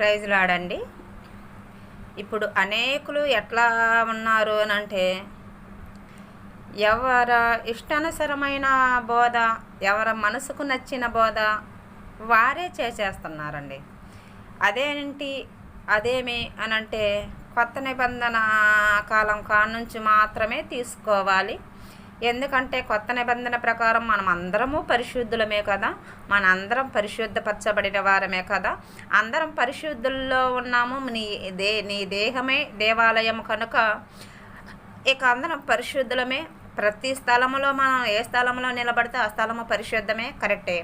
Praise లాడండి. ఇప్పుడు అనేకులు ఎట్లా ఉన్నారు అని అంటే, ఎవరి ఇష్టానుసరమైన బోధ, ఎవరి మనసుకు నచ్చిన బోధ వారే చేసేస్తున్నారండి. అదేంటి అదేమి అని అంటే, కొత్త నిబంధన కాలం కానుంచి మాత్రమే తీసుకోవాలి. ఎందుకంటే కొత్త నిబంధన ప్రకారం మనం అందరము పరిశుద్ధులమే కదా, మనందరం పరిశుద్ధపరచబడిన వారమే కదా, అందరం పరిశుద్ధుల్లో ఉన్నాము. నీ దేహమే దేవాలయం కనుక ఇక అందరం పరిశుద్ధులమే. ప్రతి స్థలములో మనం ఏ స్థలంలో నిలబడితే ఆ స్థలము పరిశుద్ధమే, కరెక్టే.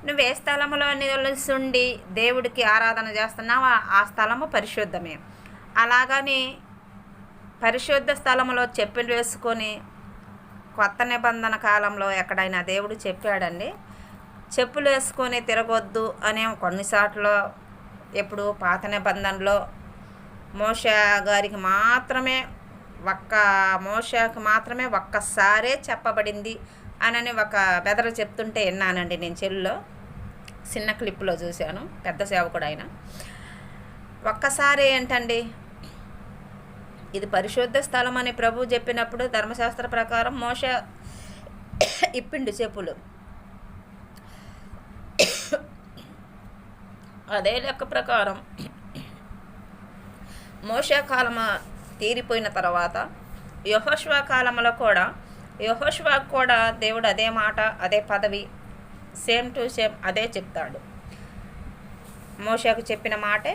నువ్వు ఏ స్థలంలో నిలుసుండి దేవుడికి ఆరాధన చేస్తున్నావో ఆ స్థలము పరిశుద్ధమే. అలాగని పరిశుద్ధ స్థలంలో చెప్పులు వేసుకొని, కొత్త నిబంధన కాలంలో ఎక్కడైనా దేవుడు చెప్పాడండి చెప్పులు వేసుకొని తిరగొద్దు అనే కొన్నిసార్లు. ఎప్పుడు పాత నిబంధనలో మోషే గారికి మాత్రమే మోషేకి మాత్రమే ఒక్కసారే చెప్పబడింది అని ఒక బెదరు చెప్తుంటే విన్నానండి. నేను చెల్లులో చిన్న క్లిప్లో చూశాను, పెద్ద సేవకుడు ఆయన. ఒక్కసారి ఏంటండి, ఇది పరిశుద్ధ స్థలం అని ప్రభువు చెప్పినప్పుడు ధర్మశాస్త్ర ప్రకారం మోషే ఇప్పిండు చెప్పులు. అదే లెక్క ప్రకారం మోషే కాలం తీరిపోయిన తర్వాత యెహోషువ కాలంలో కూడా యెహోషువకు కూడా దేవుడు అదే మాట, అదే పదవి, సేమ్ టు సేమ్ అదే చెప్తాడు. మోషేకు చెప్పిన మాటే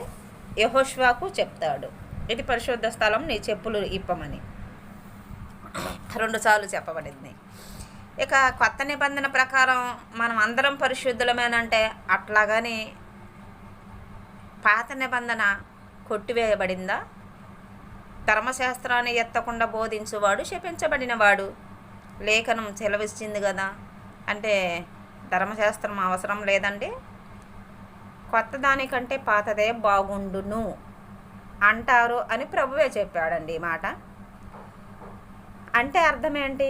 యెహోషువకు చెప్తాడు. ఇది పరిశుద్ధ స్థలం, నీ చెప్పులు ఇప్పమని 2 సార్లు చెప్పబడింది. ఇక కొత్త నిబంధన ప్రకారం మనం అందరం పరిశుద్ధులమేనంటే అట్లాగని పాత నిబంధన కొట్టివేయబడిందా? ధర్మశాస్త్రాన్ని ఎత్తకుండా బోధించువాడు శపించబడినవాడు లేఖనం సెలవిచ్చింది కదా. అంటే ధర్మశాస్త్రం అవసరం లేదండి, కొత్త దానికంటే పాతదే బాగుండును అంటారు అని ప్రభువే చెప్పాడండి ఈ మాట. అంటే అర్థం ఏంటి?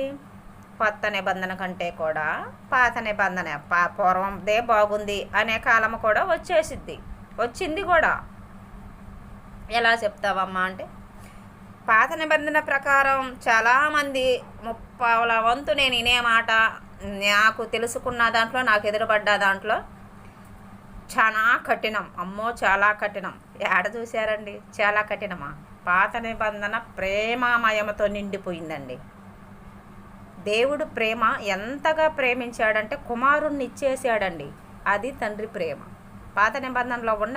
కొత్త నిబంధన కంటే కూడా పాత నిబంధన పూర్వందే బాగుంది అనే కాలం కూడా వచ్చింది కూడా. ఎలా చెప్తావమ్మా అంటే, పాత నిబంధన ప్రకారం చాలామంది 30వ వంతు నేను వినే మాట, నాకు తెలుసుకున్న దాంట్లో, నాకు ఎదురుపడ్డ దాంట్లో చాలా కఠినం. అమ్మో చాలా కఠినం. ఏడ చూశారండి చాలా కఠినమా? పాత నిబంధన ప్రేమామయమతో నిండిపోయిందండి. దేవుడు ప్రేమ ఎంతగా ప్రేమించాడంటే కుమారుణ్ణి ఇచ్చేసాడండి. అది తండ్రి ప్రేమ. పాత నిబంధనలో ఉన్న